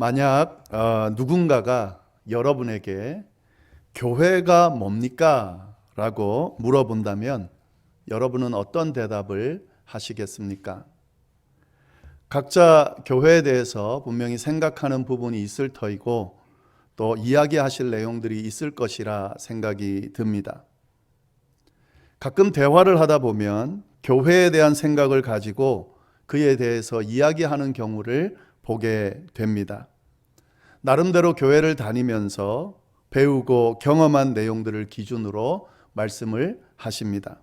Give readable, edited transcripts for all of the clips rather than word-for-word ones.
만약 누군가가 여러분에게 교회가 뭡니까? 라고 물어본다면 여러분은 어떤 대답을 하시겠습니까? 각자 교회에 대해서 분명히 생각하는 부분이 있을 터이고 또 이야기하실 내용들이 있을 것이라 생각이 듭니다. 가끔 대화를 하다 보면 교회에 대한 생각을 가지고 그에 대해서 이야기하는 경우를 보게 됩니다. 나름대로 교회를 다니면서 배우고 경험한 내용들을 기준으로 말씀을 하십니다.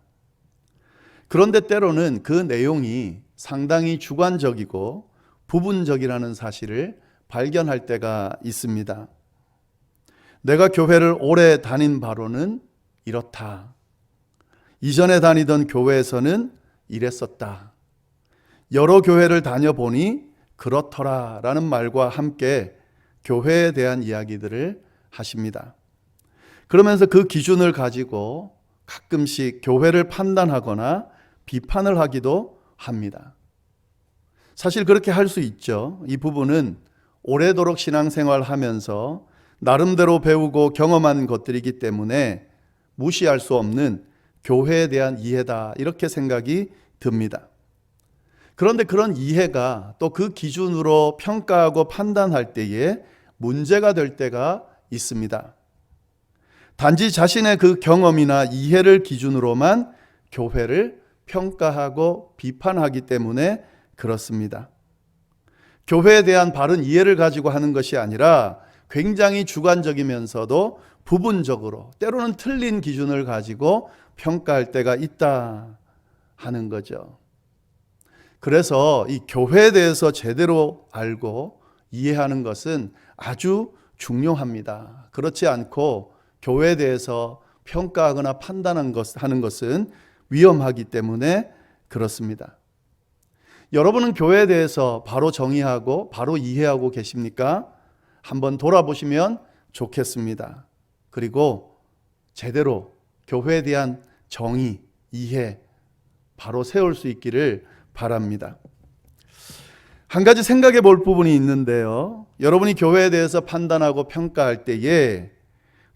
그런데 때로는 그 내용이 상당히 주관적이고 부분적이라는 사실을 발견할 때가 있습니다. 내가 교회를 오래 다닌 바로는 이렇다. 이전에 다니던 교회에서는 이랬었다. 여러 교회를 다녀보니 그렇더라 라는 말과 함께 교회에 대한 이야기들을 하십니다. 그러면서 그 기준을 가지고 가끔씩 교회를 판단하거나 비판을 하기도 합니다. 사실 그렇게 할 수 있죠. 이 부분은 오래도록 신앙생활 하면서 나름대로 배우고 경험한 것들이기 때문에 무시할 수 없는 교회에 대한 이해다 이렇게 생각이 듭니다. 그런데 그런 이해가 또 그 기준으로 평가하고 판단할 때에 문제가 될 때가 있습니다. 단지 자신의 그 경험이나 이해를 기준으로만 교회를 평가하고 비판하기 때문에 그렇습니다. 교회에 대한 바른 이해를 가지고 하는 것이 아니라 굉장히 주관적이면서도 부분적으로 때로는 틀린 기준을 가지고 평가할 때가 있다 하는 거죠. 그래서 이 교회에 대해서 제대로 알고 이해하는 것은 아주 중요합니다. 그렇지 않고 교회에 대해서 평가하거나 판단하는 것은 위험하기 때문에 그렇습니다. 여러분은 교회에 대해서 바로 정의하고 바로 이해하고 계십니까? 한번 돌아보시면 좋겠습니다. 그리고 제대로 교회에 대한 정의, 이해 바로 세울 수 있기를 바랍니다. 한 가지 생각해 볼 부분이 있는데요. 여러분이 교회에 대해서 판단하고 평가할 때에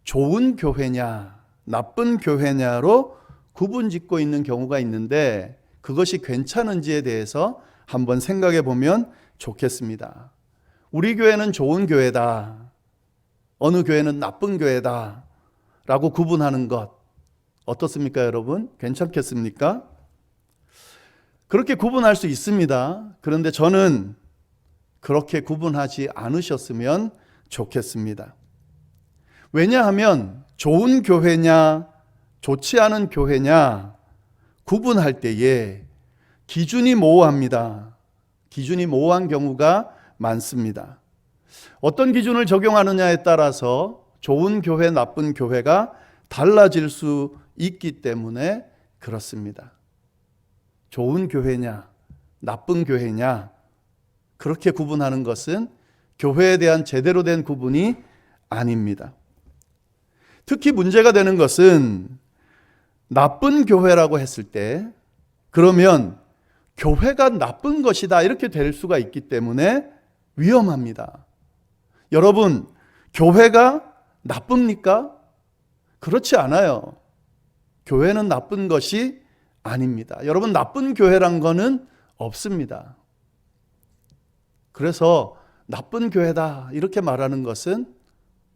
좋은 교회냐, 나쁜 교회냐로 구분 짓고 있는 경우가 있는데 그것이 괜찮은지에 대해서 한번 생각해 보면 좋겠습니다. 우리 교회는 좋은 교회다. 어느 교회는 나쁜 교회다. 라고 구분하는 것. 어떻습니까, 여러분? 괜찮겠습니까? 그렇게 구분할 수 있습니다. 그런데 저는 그렇게 구분하지 않으셨으면 좋겠습니다. 왜냐하면 좋은 교회냐, 좋지 않은 교회냐 구분할 때에 기준이 모호합니다. 기준이 모호한 경우가 많습니다. 어떤 기준을 적용하느냐에 따라서 좋은 교회, 나쁜 교회가 달라질 수 있기 때문에 그렇습니다. 좋은 교회냐, 나쁜 교회냐, 그렇게 구분하는 것은 교회에 대한 제대로 된 구분이 아닙니다. 특히 문제가 되는 것은 나쁜 교회라고 했을 때, 그러면 교회가 나쁜 것이다, 이렇게 될 수가 있기 때문에 위험합니다. 여러분, 교회가 나쁩니까? 그렇지 않아요. 교회는 나쁜 것이 아닙니다. 여러분, 나쁜 교회란 거는 없습니다. 그래서 나쁜 교회다 이렇게 말하는 것은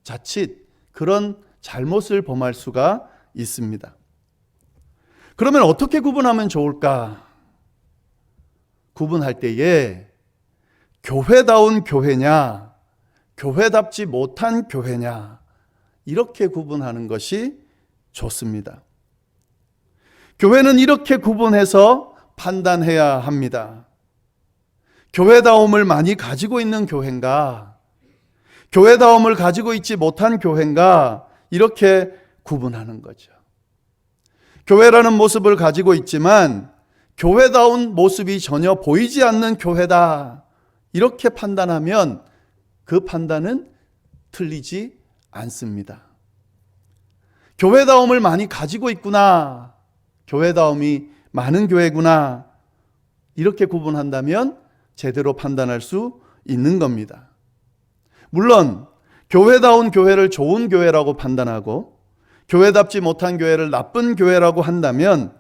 자칫 그런 잘못을 범할 수가 있습니다. 그러면 어떻게 구분하면 좋을까? 구분할 때에 교회다운 교회냐, 교회답지 못한 교회냐, 이렇게 구분하는 것이 좋습니다. 교회는 이렇게 구분해서 판단해야 합니다. 교회다움을 많이 가지고 있는 교회인가, 교회다움을 가지고 있지 못한 교회인가, 이렇게 구분하는 거죠. 교회라는 모습을 가지고 있지만 교회다운 모습이 전혀 보이지 않는 교회다, 이렇게 판단하면 그 판단은 틀리지 않습니다. 교회다움을 많이 가지고 있구나, 교회다움이 많은 교회구나, 이렇게 구분한다면 제대로 판단할 수 있는 겁니다. 물론 교회다운 교회를 좋은 교회라고 판단하고 교회답지 못한 교회를 나쁜 교회라고 한다면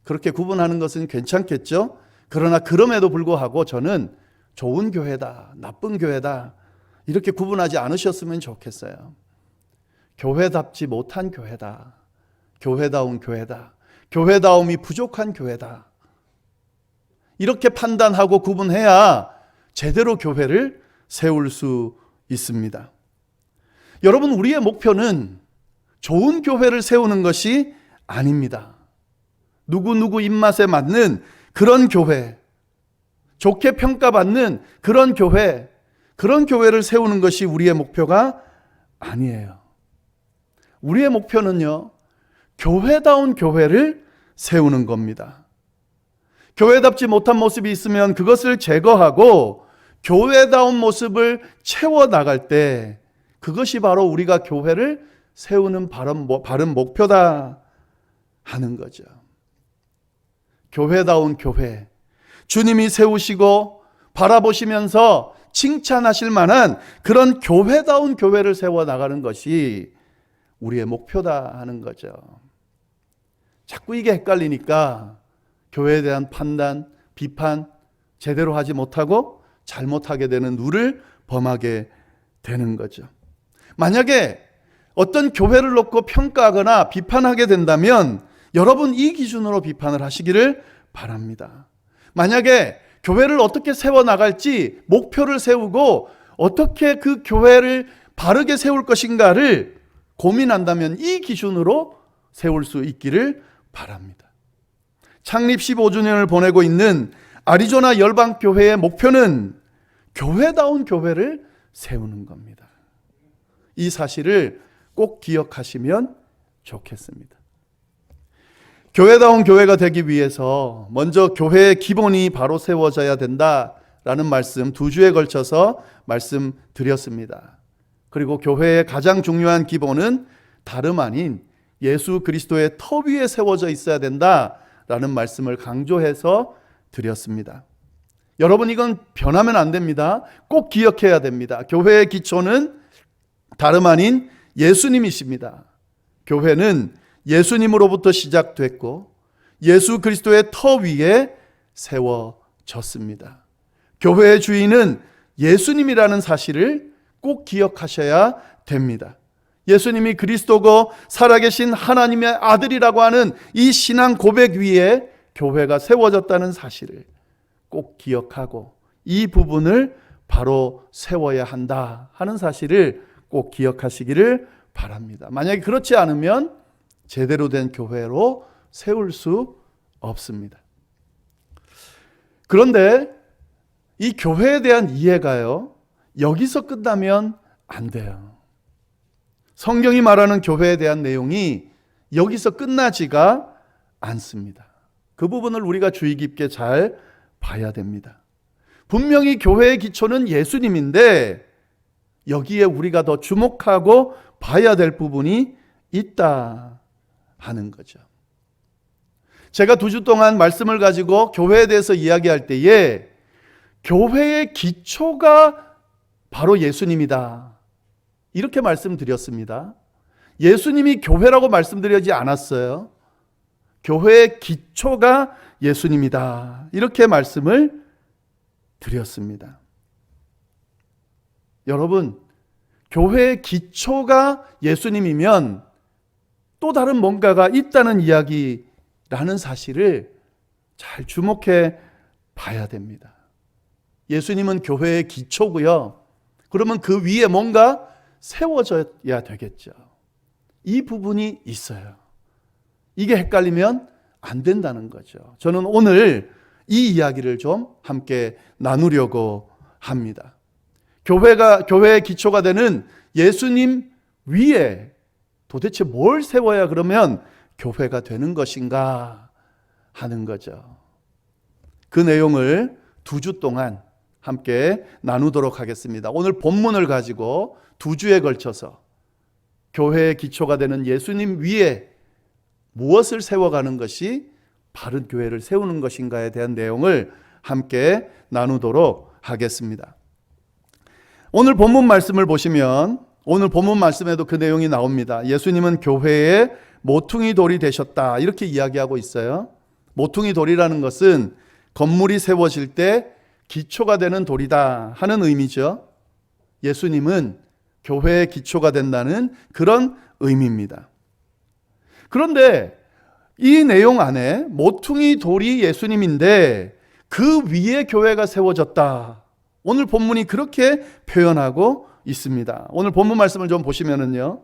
그렇게 구분하는 것은 괜찮겠죠. 그러나 그럼에도 불구하고 저는 좋은 교회다, 나쁜 교회다 이렇게 구분하지 않으셨으면 좋겠어요. 교회답지 못한 교회다, 교회다운 교회다, 교회다움이 부족한 교회다, 이렇게 판단하고 구분해야 제대로 교회를 세울 수 있습니다. 여러분, 우리의 목표는 좋은 교회를 세우는 것이 아닙니다. 누구 입맛에 맞는 그런 교회, 좋게 평가받는 그런 교회를 세우는 것이 우리의 목표가 아니에요. 우리의 목표는요, 교회다운 교회를 세우는 겁니다. 교회답지 못한 모습이 있으면 그것을 제거하고 교회다운 모습을 채워나갈 때 그것이 바로 우리가 교회를 세우는 바른 목표다 하는 거죠. 교회다운 교회, 주님이 세우시고 바라보시면서 칭찬하실 만한 그런 교회다운 교회를 세워나가는 것이 우리의 목표다 하는 거죠. 자꾸 이게 헷갈리니까 교회에 대한 판단, 비판 제대로 하지 못하고 잘못하게 되는 누를 범하게 되는 거죠. 만약에 어떤 교회를 놓고 평가하거나 비판하게 된다면 여러분 이 기준으로 비판을 하시기를 바랍니다. 만약에 교회를 어떻게 세워나갈지 목표를 세우고 어떻게 그 교회를 바르게 세울 것인가를 고민한다면 이 기준으로 세울 수 있기를 바랍니다. 창립 15주년을 보내고 있는 아리조나 열방교회의 목표는 교회다운 교회를 세우는 겁니다. 이 사실을 꼭 기억하시면 좋겠습니다. 교회다운 교회가 되기 위해서 먼저 교회의 기본이 바로 세워져야 된다라는 말씀 2주에 걸쳐서 말씀드렸습니다. 그리고 교회의 가장 중요한 기본은 다름 아닌 예수 그리스도의 터 위에 세워져 있어야 된다라는 말씀을 강조해서 드렸습니다. 여러분, 이건 변하면 안 됩니다. 꼭 기억해야 됩니다. 교회의 기초는 다름 아닌 예수님이십니다. 교회는 예수님으로부터 시작됐고 예수 그리스도의 터 위에 세워졌습니다. 교회의 주인은 예수님이라는 사실을 꼭 기억하셔야 됩니다. 예수님이 그리스도고 살아계신 하나님의 아들이라고 하는 이 신앙 고백 위에 교회가 세워졌다는 사실을 꼭 기억하고 이 부분을 바로 세워야 한다 하는 사실을 꼭 기억하시기를 바랍니다. 만약에 그렇지 않으면 제대로 된 교회로 세울 수 없습니다. 그런데 이 교회에 대한 이해가요, 여기서 끝나면 안 돼요. 성경이 말하는 교회에 대한 내용이 여기서 끝나지가 않습니다. 그 부분을 우리가 주의 깊게 잘 봐야 됩니다. 분명히 교회의 기초는 예수님인데 여기에 우리가 더 주목하고 봐야 될 부분이 있다 하는 거죠. 제가 2주 동안 말씀을 가지고 교회에 대해서 이야기할 때에 교회의 기초가 바로 예수님이다 이렇게 말씀드렸습니다. 예수님이 교회라고 말씀드리지 않았어요. 교회의 기초가 예수님이다 이렇게 말씀을 드렸습니다. 여러분, 교회의 기초가 예수님이면 또 다른 뭔가가 있다는 이야기라는 사실을 잘 주목해 봐야 됩니다. 예수님은 교회의 기초고요. 그러면 그 위에 뭔가 세워져야 되겠죠. 이 부분이 있어요. 이게 헷갈리면 안 된다는 거죠. 저는 오늘 이 이야기를 좀 함께 나누려고 합니다. 교회의 기초가 되는 예수님 위에 도대체 뭘 세워야 그러면 교회가 되는 것인가 하는 거죠. 그 내용을 2주 동안 함께 나누도록 하겠습니다. 오늘 본문을 가지고 2주에 걸쳐서 교회의 기초가 되는 예수님 위에 무엇을 세워가는 것이 바른 교회를 세우는 것인가에 대한 내용을 함께 나누도록 하겠습니다. 오늘 본문 말씀을 보시면 오늘 본문 말씀에도 그 내용이 나옵니다. 예수님은 교회의 모퉁이 돌이 되셨다, 이렇게 이야기하고 있어요. 모퉁이 돌이라는 것은 건물이 세워질 때 기초가 되는 돌이다 하는 의미죠. 예수님은 교회의 기초가 된다는 그런 의미입니다. 그런데 이 내용 안에 모퉁이 돌이 예수님인데 그 위에 교회가 세워졌다, 오늘 본문이 그렇게 표현하고 있습니다. 오늘 본문 말씀을 좀 보시면은요,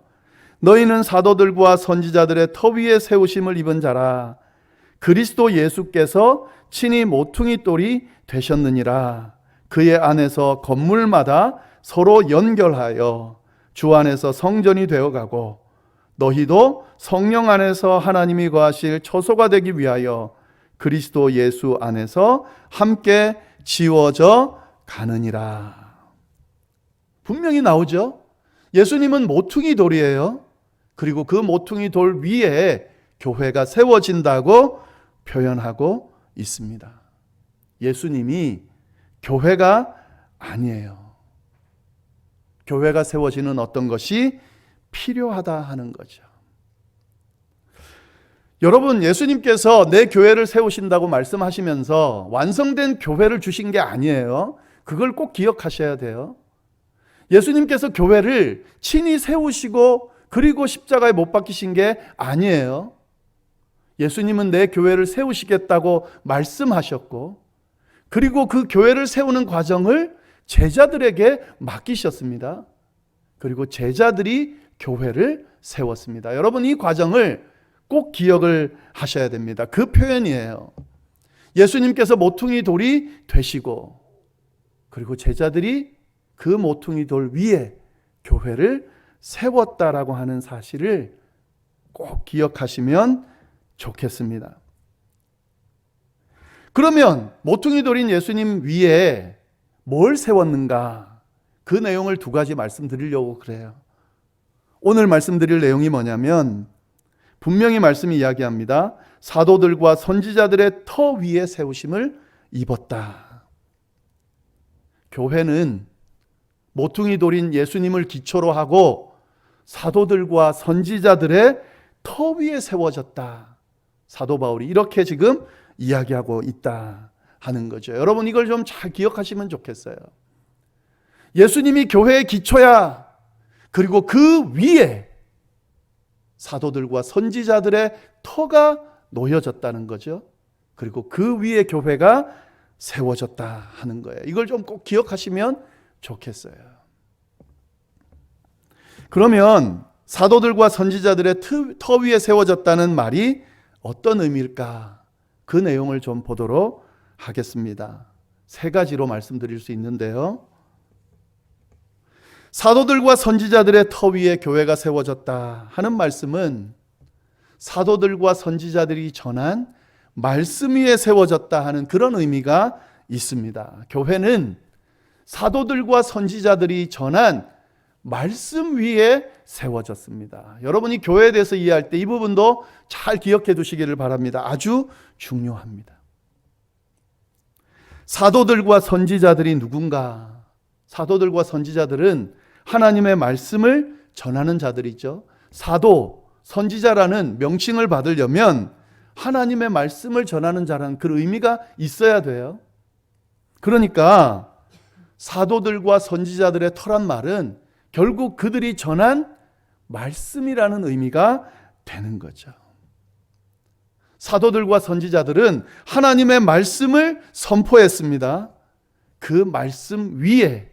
너희는 사도들과 선지자들의 터 위에 세우심을 입은 자라. 그리스도 예수께서 친히 모퉁이 돌이 되셨느니라. 그의 안에서 건물마다 서로 연결하여 주 안에서 성전이 되어가고 너희도 성령 안에서 하나님이 거하실 처소가 되기 위하여 그리스도 예수 안에서 함께 지워져 가느니라. 분명히 나오죠. 예수님은 모퉁이 돌이에요. 그리고 그 모퉁이 돌 위에 교회가 세워진다고 표현하고 있습니다. 예수님이 교회가 아니에요. 교회가 세워지는 어떤 것이 필요하다 하는 거죠. 여러분, 예수님께서 내 교회를 세우신다고 말씀하시면서 완성된 교회를 주신 게 아니에요. 그걸 꼭 기억하셔야 돼요. 예수님께서 교회를 친히 세우시고 그리고 십자가에 못 박히신 게 아니에요. 예수님은 내 교회를 세우시겠다고 말씀하셨고, 그리고 그 교회를 세우는 과정을 제자들에게 맡기셨습니다. 그리고 제자들이 교회를 세웠습니다. 여러분, 이 과정을 꼭 기억을 하셔야 됩니다. 그 표현이에요. 예수님께서 모퉁이 돌이 되시고, 그리고 제자들이 그 모퉁이 돌 위에 교회를 세웠다라고 하는 사실을 꼭 기억하시면 좋겠습니다. 그러면 모퉁이 돌인 예수님 위에 뭘 세웠는가? 그 내용을 두 가지 말씀드리려고 그래요. 오늘 말씀드릴 내용이 뭐냐면, 분명히 말씀이 이야기합니다. 사도들과 선지자들의 터 위에 세우심을 입었다. 교회는 모퉁이 돌인 예수님을 기초로 하고 사도들과 선지자들의 터 위에 세워졌다. 사도 바울이 이렇게 지금 이야기하고 있다 하는 거죠. 여러분, 이걸 좀 잘 기억하시면 좋겠어요. 예수님이 교회의 기초야. 그리고 그 위에 사도들과 선지자들의 터가 놓여졌다는 거죠. 그리고 그 위에 교회가 세워졌다 하는 거예요. 이걸 좀 꼭 기억하시면 좋겠어요. 그러면 사도들과 선지자들의 터 위에 세워졌다는 말이 어떤 의미일까? 그 내용을 좀 보도록 하겠습니다. 세 가지로 말씀드릴 수 있는데요. 사도들과 선지자들의 터 위에 교회가 세워졌다 하는 말씀은 사도들과 선지자들이 전한 말씀 위에 세워졌다 하는 그런 의미가 있습니다. 교회는 사도들과 선지자들이 전한 말씀 위에 세워졌습니다. 여러분이 교회에 대해서 이해할 때 이 부분도 잘 기억해 두시기를 바랍니다. 아주 중요합니다. 사도들과 선지자들이 누군가? 사도들과 선지자들은 하나님의 말씀을 전하는 자들이죠. 사도, 선지자라는 명칭을 받으려면 하나님의 말씀을 전하는 자라는 그 의미가 있어야 돼요. 그러니까 사도들과 선지자들의 터란 말은 결국 그들이 전한 말씀이라는 의미가 되는 거죠. 사도들과 선지자들은 하나님의 말씀을 선포했습니다. 그 말씀 위에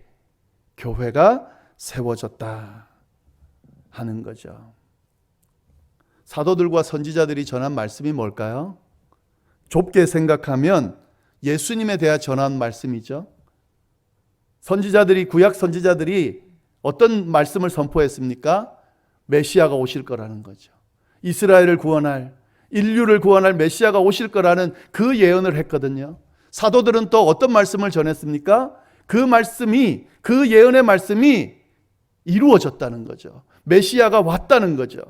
교회가 세워졌다 하는 거죠. 사도들과 선지자들이 전한 말씀이 뭘까요? 좁게 생각하면 예수님에 대해 전한 말씀이죠. 선지자들이, 구약 선지자들이 어떤 말씀을 선포했습니까? 메시아가 오실 거라는 거죠. 이스라엘을 구원할, 인류를 구원할 메시아가 오실 거라는 그 예언을 했거든요. 사도들은 또 어떤 말씀을 전했습니까? 그 말씀이, 그 예언의 말씀이 이루어졌다는 거죠. 메시아가 왔다는 거죠.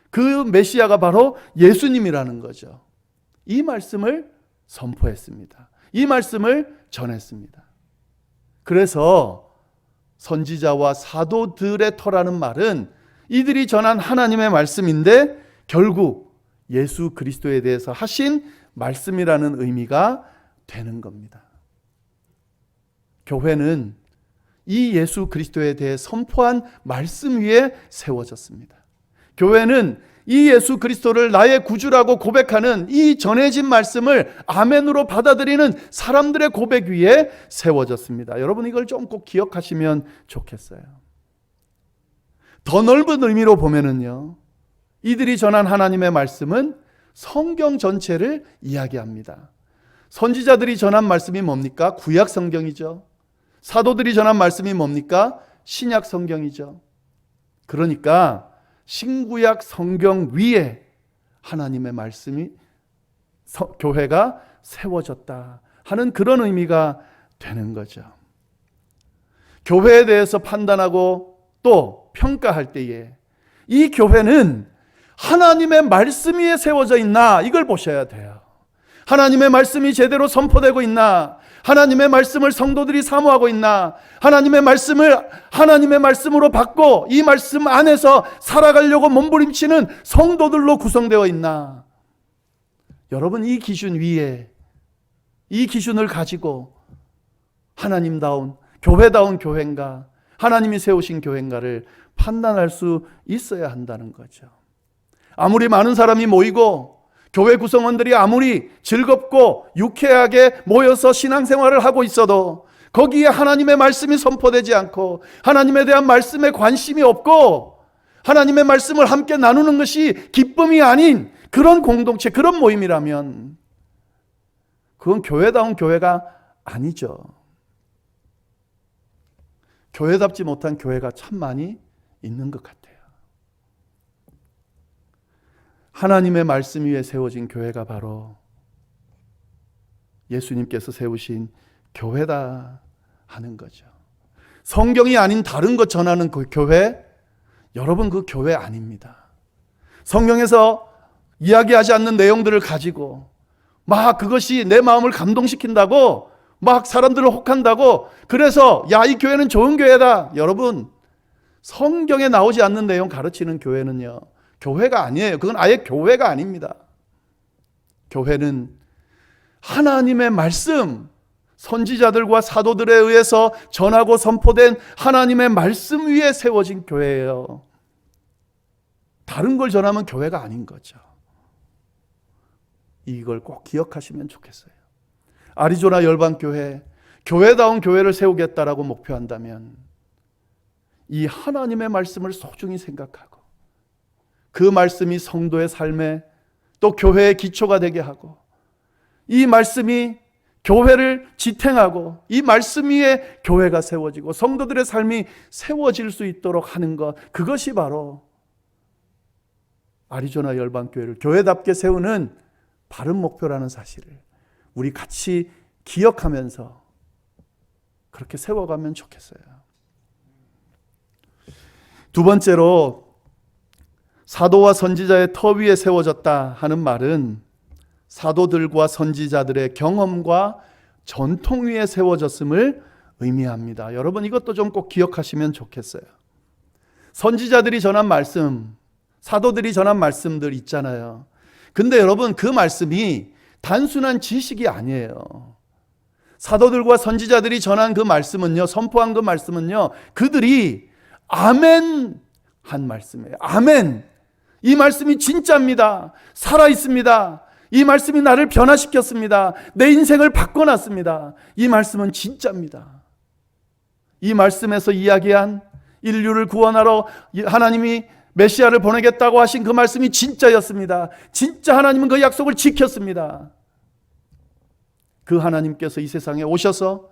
그 메시아가 바로 예수님이라는 거죠. 이 말씀을 선포했습니다. 이 말씀을 전했습니다. 그래서 선지자와 사도들의 터라는 말은 이들이 전한 하나님의 말씀인데 결국 예수 그리스도에 대해서 하신 말씀이라는 의미가 되는 겁니다. 교회는 이 예수 그리스도에 대해 선포한 말씀 위에 세워졌습니다. 교회는 이 예수 그리스도를 나의 구주라고 고백하는 이 전해진 말씀을 아멘으로 받아들이는 사람들의 고백 위에 세워졌습니다. 여러분 이걸 좀 꼭 기억하시면 좋겠어요. 더 넓은 의미로 보면은요, 이들이 전한 하나님의 말씀은 성경 전체를 이야기합니다. 선지자들이 전한 말씀이 뭡니까? 구약 성경이죠. 사도들이 전한 말씀이 뭡니까? 신약 성경이죠. 그러니까 신구약 성경 위에 하나님의 말씀이 교회가 세워졌다 하는 그런 의미가 되는 거죠. 교회에 대해서 판단하고 또 평가할 때에 이 교회는 하나님의 말씀 위에 세워져 있나 이걸 보셔야 돼요. 하나님의 말씀이 제대로 선포되고 있나, 하나님의 말씀을 성도들이 사모하고 있나, 하나님의 말씀을 하나님의 말씀으로 받고 이 말씀 안에서 살아가려고 몸부림치는 성도들로 구성되어 있나. 여러분 이 기준 위에, 이 기준을 가지고 하나님다운 교회다운 교회인가, 하나님이 세우신 교회인가를 판단할 수 있어야 한다는 거죠. 아무리 많은 사람이 모이고 교회 구성원들이 아무리 즐겁고 유쾌하게 모여서 신앙생활을 하고 있어도 거기에 하나님의 말씀이 선포되지 않고 하나님에 대한 말씀에 관심이 없고 하나님의 말씀을 함께 나누는 것이 기쁨이 아닌 그런 공동체, 그런 모임이라면 그건 교회다운 교회가 아니죠. 교회답지 못한 교회가 참 많이 있는 것 같아요. 하나님의 말씀 위에 세워진 교회가 바로 예수님께서 세우신 교회다 하는 거죠. 성경이 아닌 다른 것 전하는 그 교회, 여러분 그 교회 아닙니다. 성경에서 이야기하지 않는 내용들을 가지고 막 그것이 내 마음을 감동시킨다고 막 사람들을 혹한다고 그래서 야, 이 교회는 좋은 교회다. 여러분 성경에 나오지 않는 내용 가르치는 교회는요, 교회가 아니에요. 그건 아예 교회가 아닙니다. 교회는 하나님의 말씀, 선지자들과 사도들에 의해서 전하고 선포된 하나님의 말씀 위에 세워진 교회예요. 다른 걸 전하면 교회가 아닌 거죠. 이걸 꼭 기억하시면 좋겠어요. 아리조나 열방교회, 교회다운 교회를 세우겠다라고 목표한다면 이 하나님의 말씀을 소중히 생각하고 그 말씀이 성도의 삶에 또 교회의 기초가 되게 하고 이 말씀이 교회를 지탱하고 이 말씀 위에 교회가 세워지고 성도들의 삶이 세워질 수 있도록 하는 것, 그것이 바로 아리조나 열방교회를 교회답게 세우는 바른 목표라는 사실을 우리 같이 기억하면서 그렇게 세워가면 좋겠어요. 두 번째로 사도와 선지자의 터 위에 세워졌다 하는 말은 사도들과 선지자들의 경험과 전통 위에 세워졌음을 의미합니다. 여러분 이것도 좀 꼭 기억하시면 좋겠어요. 선지자들이 전한 말씀, 사도들이 전한 말씀들 있잖아요. 근데 여러분 그 말씀이 단순한 지식이 아니에요. 사도들과 선지자들이 전한 그 말씀은요, 선포한 그 말씀은요, 그들이 아멘 한 말씀이에요. 아멘. 이 말씀이 진짜입니다. 살아있습니다. 이 말씀이 나를 변화시켰습니다. 내 인생을 바꿔놨습니다. 이 말씀은 진짜입니다. 이 말씀에서 이야기한 인류를 구원하러 하나님이 메시아를 보내겠다고 하신 그 말씀이 진짜였습니다. 진짜 하나님은 그 약속을 지켰습니다. 그 하나님께서 이 세상에 오셔서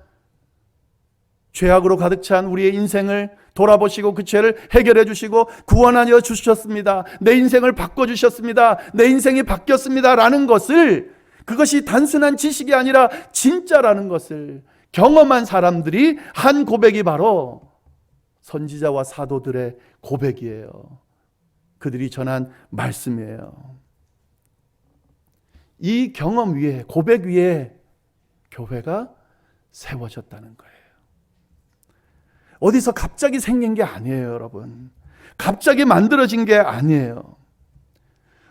죄악으로 가득 찬 우리의 인생을 돌아보시고 그 죄를 해결해 주시고 구원하여 주셨습니다. 내 인생을 바꿔주셨습니다. 내 인생이 바뀌었습니다. 라는 것을, 그것이 단순한 지식이 아니라 진짜라는 것을 경험한 사람들이 한 고백이 바로 선지자와 사도들의 고백이에요. 그들이 전한 말씀이에요. 이 경험 위에, 고백 위에 교회가 세워졌다는 거예요. 어디서 갑자기 생긴 게 아니에요, 여러분. 갑자기 만들어진 게 아니에요.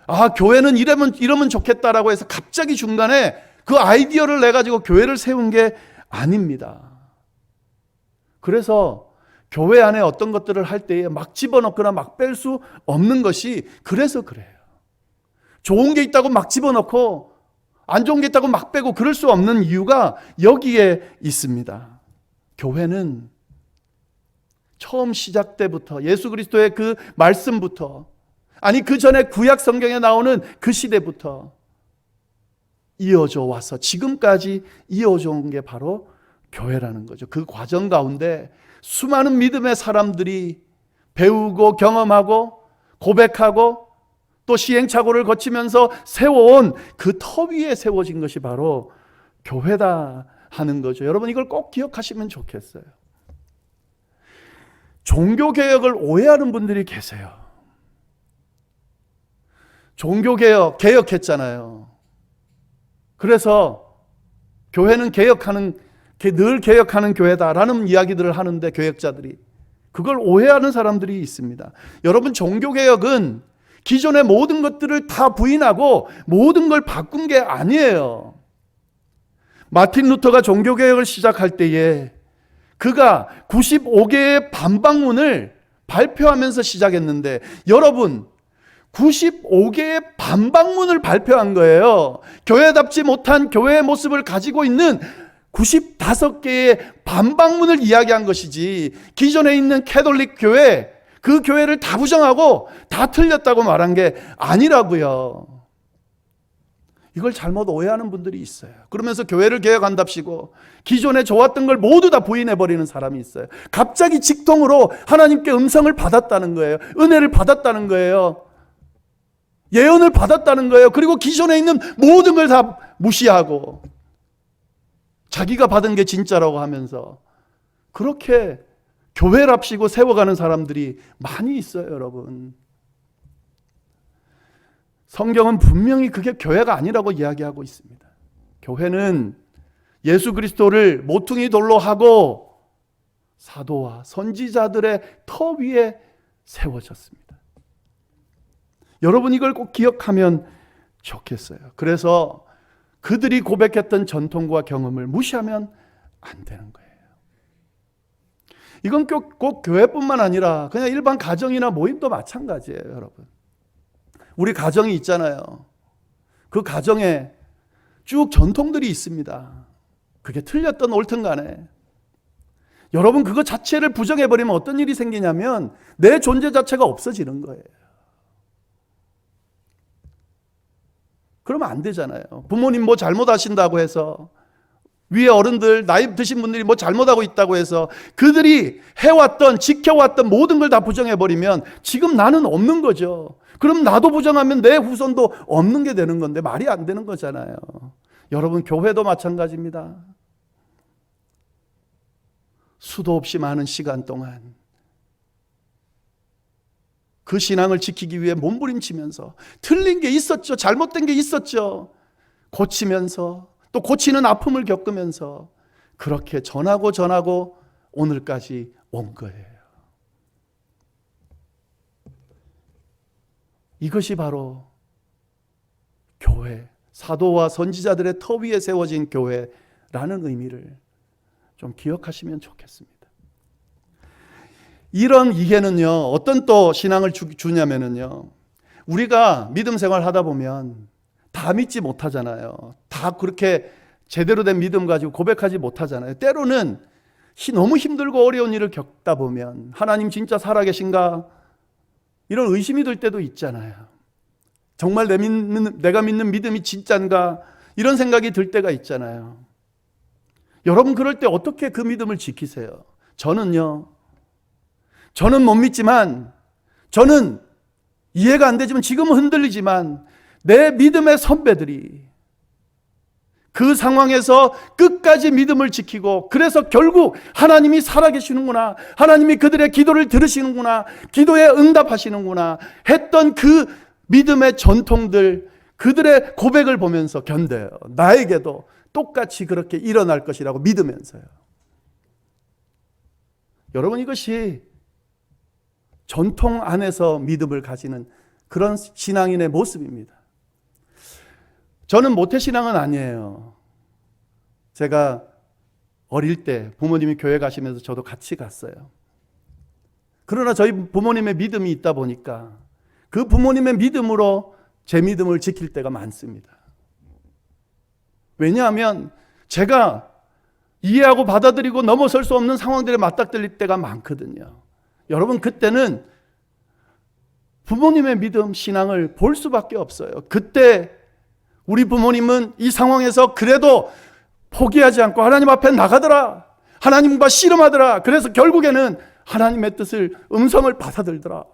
아, 교회는 이러면 좋겠다라고 해서 갑자기 중간에 그 아이디어를 내가지고 교회를 세운 게 아닙니다. 그래서 교회 안에 어떤 것들을 할 때에 막 집어넣거나 막 뺄 수 없는 것이 그래서 그래요. 좋은 게 있다고 막 집어넣고 안 좋은 게 있다고 막 빼고 그럴 수 없는 이유가 여기에 있습니다. 교회는 처음 시작 때부터 예수 그리스도의 그 말씀부터, 아니 그 전에 구약 성경에 나오는 그 시대부터 이어져 와서 지금까지 이어져 온 게 바로 교회라는 거죠. 그 과정 가운데 수많은 믿음의 사람들이 배우고 경험하고 고백하고 또 시행착오를 거치면서 세워온 그 터 위에 세워진 것이 바로 교회다 하는 거죠. 여러분, 이걸 꼭 기억하시면 좋겠어요. 종교개혁을 오해하는 분들이 계세요. 종교개혁, 개혁했잖아요. 그래서 교회는 늘 개혁하는 교회다라는 이야기들을 하는데, 교역자들이 그걸 오해하는 사람들이 있습니다. 여러분, 종교개혁은 기존의 모든 것들을 다 부인하고 모든 걸 바꾼 게 아니에요. 마틴 루터가 종교개혁을 시작할 때에 그가 95개의 반박문을 발표하면서 시작했는데, 여러분 95개의 반박문을 발표한 거예요. 교회답지 못한 교회의 모습을 가지고 있는 95개의 반박문을 이야기한 것이지, 기존에 있는 캐톨릭 교회, 그 교회를 다 부정하고 다 틀렸다고 말한 게 아니라고요. 이걸 잘못 오해하는 분들이 있어요. 그러면서 교회를 개혁한답시고 기존에 좋았던 걸 모두 다 부인해버리는 사람이 있어요. 갑자기 직통으로 하나님께 음성을 받았다는 거예요. 은혜를 받았다는 거예요. 예언을 받았다는 거예요. 그리고 기존에 있는 모든 걸 다 무시하고 자기가 받은 게 진짜라고 하면서 그렇게 교회랍시고 세워가는 사람들이 많이 있어요, 여러분. 성경은 분명히 그게 교회가 아니라고 이야기하고 있습니다. 교회는 예수 그리스도를 모퉁이 돌로 하고 사도와 선지자들의 터 위에 세워졌습니다. 여러분, 이걸 꼭 기억하면 좋겠어요. 그래서 그들이 고백했던 전통과 경험을 무시하면 안 되는 거예요. 이건 꼭 교회뿐만 아니라 그냥 일반 가정이나 모임도 마찬가지예요, 여러분. 우리 가정이 있잖아요. 그 가정에 쭉 전통들이 있습니다. 그게 틀렸던 옳든 간에 여러분, 그거 자체를 부정해버리면 어떤 일이 생기냐면 내 존재 자체가 없어지는 거예요. 그러면 안 되잖아요. 부모님 뭐 잘못하신다고 해서, 위에 어른들, 나이 드신 분들이 뭐 잘못하고 있다고 해서 그들이 해왔던, 지켜왔던 모든 걸 다 부정해버리면 지금 나는 없는 거죠. 그럼 나도 부정하면 내 후손도 없는 게 되는 건데 말이 안 되는 거잖아요. 여러분, 교회도 마찬가지입니다. 수도 없이 많은 시간 동안 그 신앙을 지키기 위해 몸부림치면서 틀린 게 있었죠. 잘못된 게 있었죠. 고치면서 또 고치는 아픔을 겪으면서 그렇게 전하고 오늘까지 온 거예요. 이것이 바로 교회, 사도와 선지자들의 터 위에 세워진 교회라는 의미를 좀 기억하시면 좋겠습니다. 이런 이해는요, 어떤 또 신앙을 주냐면요, 우리가 믿음 생활 하다 보면 다 믿지 못하잖아요. 다 그렇게 제대로 된 믿음 가지고 고백하지 못하잖아요. 때로는 너무 힘들고 어려운 일을 겪다 보면 하나님 진짜 살아계신가? 이런 의심이 들 때도 있잖아요. 정말 내가 믿는 믿음이 진짠가? 이런 생각이 들 때가 있잖아요. 여러분, 그럴 때 어떻게 그 믿음을 지키세요? 저는 못 믿지만, 저는 이해가 안 되지만, 지금은 흔들리지만 내 믿음의 선배들이 그 상황에서 끝까지 믿음을 지키고, 그래서 결국 하나님이 살아계시는구나, 하나님이 그들의 기도를 들으시는구나, 기도에 응답하시는구나 했던 그 믿음의 전통들, 그들의 고백을 보면서 견뎌요. 나에게도 똑같이 그렇게 일어날 것이라고 믿으면서요. 여러분, 이것이 전통 안에서 믿음을 가지는 그런 신앙인의 모습입니다. 저는 모태신앙은 아니에요. 제가 어릴 때 부모님이 교회 가시면서 저도 같이 갔어요. 그러나 저희 부모님의 믿음이 있다 보니까 그 부모님의 믿음으로 제 믿음을 지킬 때가 많습니다. 왜냐하면 제가 이해하고 받아들이고 넘어설 수 없는 상황들에 맞닥뜨릴 때가 많거든요. 여러분, 그때는 부모님의 믿음, 신앙을 볼 수밖에 없어요. 그때 우리 부모님은 이 상황에서 그래도 포기하지 않고 하나님 앞에 나가더라. 하나님과 씨름하더라. 그래서 결국에는 하나님의 뜻을, 음성을 받아들더라.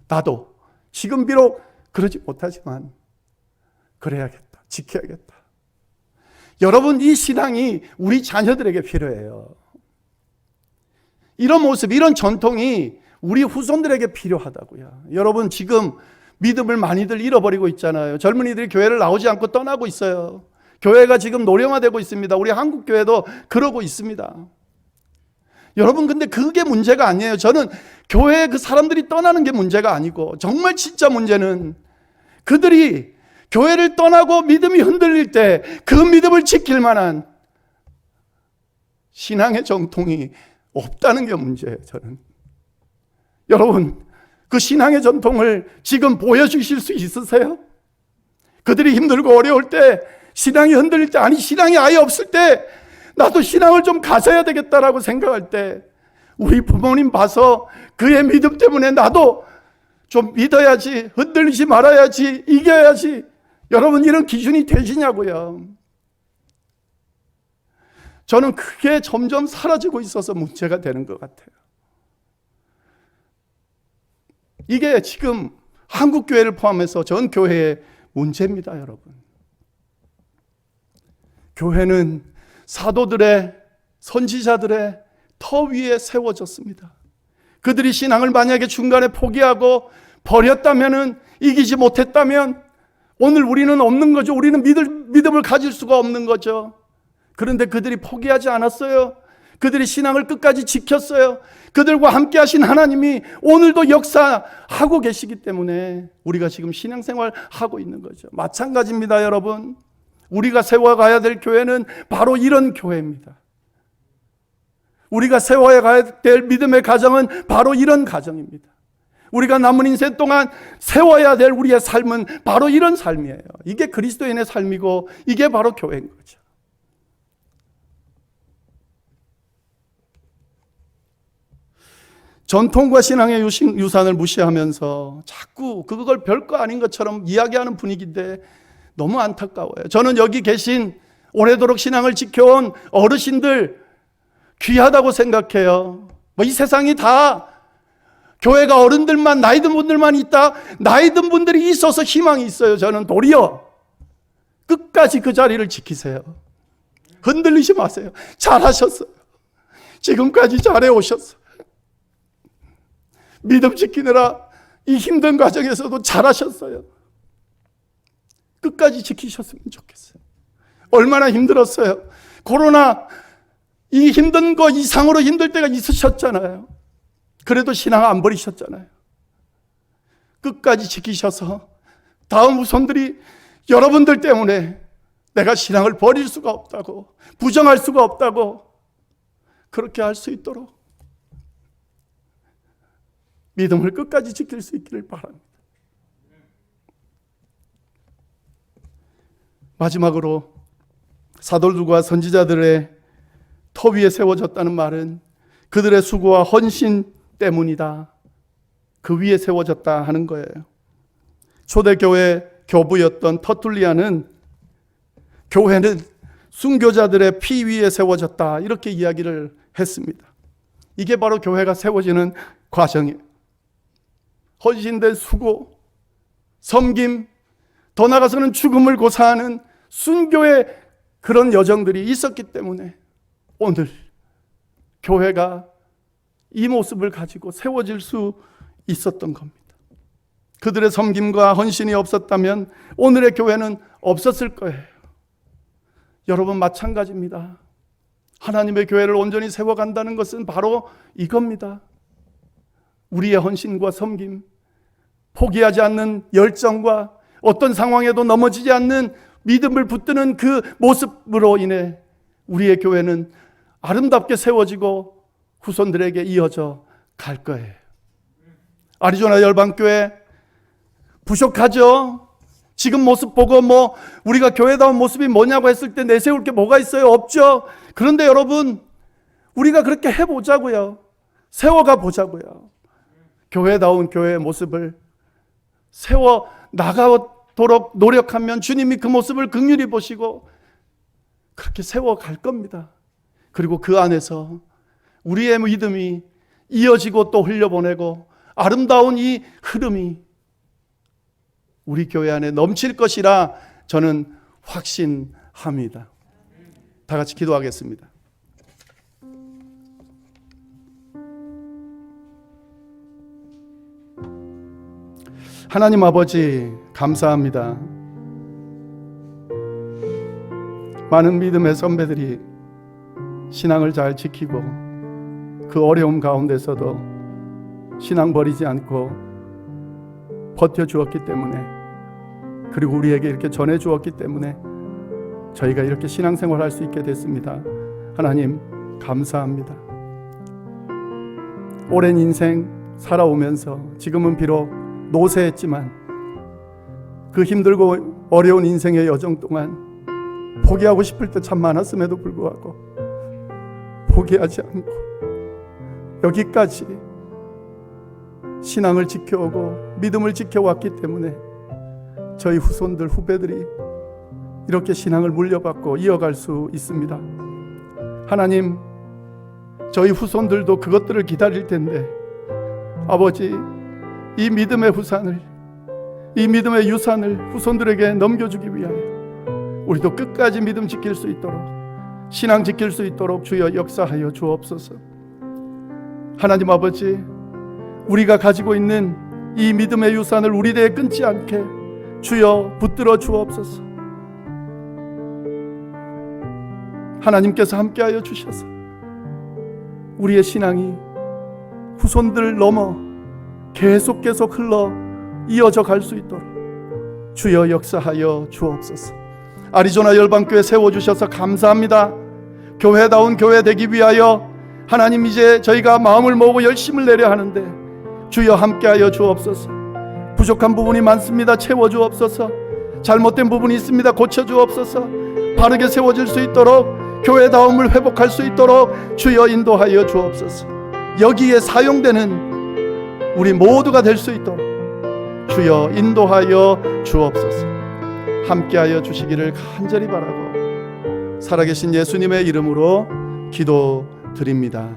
나도 지금 비록 그러지 못하지만 그래야겠다. 지켜야겠다. 여러분, 이 신앙이 우리 자녀들에게 필요해요. 이런 모습, 이런 전통이 우리 후손들에게 필요하다고요. 여러분, 지금 믿음을 많이들 잃어버리고 있잖아요. 젊은이들이 교회를 나오지 않고 떠나고 있어요. 교회가 지금 노령화되고 있습니다. 우리 한국 교회도 그러고 있습니다. 여러분, 근데 그게 문제가 아니에요. 저는 교회에 그 사람들이 떠나는 게 문제가 아니고, 정말 진짜 문제는 그들이 교회를 떠나고 믿음이 흔들릴 때 그 믿음을 지킬 만한 신앙의 정통이 없다는 게 문제예요. 저는. 여러분, 그 신앙의 전통을 지금 보여주실 수 있으세요? 그들이 힘들고 어려울 때, 신앙이 흔들릴 때, 아니 신앙이 아예 없을 때 나도 신앙을 좀 가져야 되겠다라고 생각할 때 우리 부모님 봐서 그의 믿음 때문에 나도 좀 믿어야지, 흔들리지 말아야지, 이겨야지. 여러분, 이런 기준이 되시냐고요. 저는 그게 점점 사라지고 있어서 문제가 되는 것 같아요. 이게 지금 한국교회를 포함해서 전 교회의 문제입니다, 여러분. 교회는 사도들의, 선지자들의 터 위에 세워졌습니다. 그들이 신앙을 만약에 중간에 포기하고 버렸다면, 이기지 못했다면 오늘 우리는 없는 거죠. 우리는 믿음을 가질 수가 없는 거죠. 그런데 그들이 포기하지 않았어요. 그들이 신앙을 끝까지 지켰어요. 그들과 함께 하신 하나님이 오늘도 역사하고 계시기 때문에 우리가 지금 신앙생활 하고 있는 거죠. 마찬가지입니다, 여러분. 우리가 세워가야 될 교회는 바로 이런 교회입니다. 우리가 세워야 될 믿음의 가정은 바로 이런 가정입니다. 우리가 남은 인생 동안 세워야 될 우리의 삶은 바로 이런 삶이에요. 이게 그리스도인의 삶이고 이게 바로 교회인 거죠. 전통과 신앙의 유산을 무시하면서 자꾸 그걸 별거 아닌 것처럼 이야기하는 분위기인데 너무 안타까워요. 저는 여기 계신 오래도록 신앙을 지켜온 어르신들 귀하다고 생각해요. 이 세상이 다 교회가 어른들만, 나이 든 분들만 있다. 나이 든 분들이 있어서 희망이 있어요. 저는 도리어 끝까지 그 자리를 지키세요. 흔들리지 마세요. 잘하셨어요. 지금까지 잘해오셨어요. 믿음 지키느라 이 힘든 과정에서도 잘하셨어요. 끝까지 지키셨으면 좋겠어요. 얼마나 힘들었어요. 코로나 이 힘든 거 이상으로 힘들 때가 있으셨잖아요. 그래도 신앙 안 버리셨잖아요. 끝까지 지키셔서 다음 후손들이 여러분들 때문에 내가 신앙을 버릴 수가 없다고, 부정할 수가 없다고 그렇게 할 수 있도록 믿음을 끝까지 지킬 수 있기를 바랍니다. 마지막으로 사도들과 선지자들의 터 위에 세워졌다는 말은 그들의 수고와 헌신 때문이다. 그 위에 세워졌다 하는 거예요. 초대교회 교부였던 터툴리안은 교회는 순교자들의 피 위에 세워졌다 이렇게 이야기를 했습니다. 이게 바로 교회가 세워지는 과정이에요. 헌신된 수고, 섬김, 더 나아가서는 죽음을 고사하는 순교의 그런 여정들이 있었기 때문에 오늘 교회가 이 모습을 가지고 세워질 수 있었던 겁니다. 그들의 섬김과 헌신이 없었다면 오늘의 교회는 없었을 거예요. 여러분, 마찬가지입니다. 하나님의 교회를 온전히 세워간다는 것은 바로 이겁니다. 우리의 헌신과 섬김, 포기하지 않는 열정과 어떤 상황에도 넘어지지 않는 믿음을 붙드는 그 모습으로 인해 우리의 교회는 아름답게 세워지고 후손들에게 이어져 갈 거예요. 아리조나 열방교회 부족하죠? 지금 모습 보고 우리가 교회다운 모습이 뭐냐고 했을 때 내세울 게 뭐가 있어요? 없죠? 그런데 여러분, 우리가 그렇게 해보자고요. 세워가 보자고요. 교회다운 교회의 모습을 세워 나가도록 노력하면 주님이 그 모습을 긍휼히 보시고 그렇게 세워갈 겁니다. 그리고 그 안에서 우리의 믿음이 이어지고 또 흘려보내고 아름다운 이 흐름이 우리 교회 안에 넘칠 것이라 저는 확신합니다. 다 같이 기도하겠습니다. 하나님 아버지, 감사합니다. 많은 믿음의 선배들이 신앙을 잘 지키고 그 어려움 가운데서도 신앙 버리지 않고 버텨주었기 때문에, 그리고 우리에게 이렇게 전해주었기 때문에 저희가 이렇게 신앙생활 할 수 있게 됐습니다. 하나님 감사합니다. 오랜 인생 살아오면서 지금은 비록 노쇠했지만 그 힘들고 어려운 인생의 여정 동안 포기하고 싶을 때 참 많았음에도 불구하고 포기하지 않고 여기까지 신앙을 지켜오고 믿음을 지켜왔기 때문에 저희 후손들, 후배들이 이렇게 신앙을 물려받고 이어갈 수 있습니다. 하나님, 저희 후손들도 그것들을 기다릴 텐데 아버지, 이 믿음의 후산을, 이 믿음의 유산을 후손들에게 넘겨주기 위하여 우리도 끝까지 믿음 지킬 수 있도록, 신앙 지킬 수 있도록 주여 역사하여 주옵소서. 하나님 아버지, 우리가 가지고 있는 이 믿음의 유산을 우리들에 끊지 않게 주여 붙들어 주옵소서. 하나님께서 함께하여 주셔서 우리의 신앙이 후손들 넘어 계속 흘러 이어져 갈 수 있도록 주여 역사하여 주옵소서. 아리조나 열방교회 세워주셔서 감사합니다. 교회다운 교회 되기 위하여 하나님, 이제 저희가 마음을 모으고 열심을 내려 하는데 주여 함께하여 주옵소서. 부족한 부분이 많습니다. 채워주옵소서. 잘못된 부분이 있습니다. 고쳐주옵소서. 바르게 세워질 수 있도록, 교회다움을 회복할 수 있도록 주여 인도하여 주옵소서. 여기에 사용되는 우리 모두가 될 수 있도록 주여 인도하여 주옵소서. 함께하여 주시기를 간절히 바라고 살아계신 예수님의 이름으로 기도드립니다.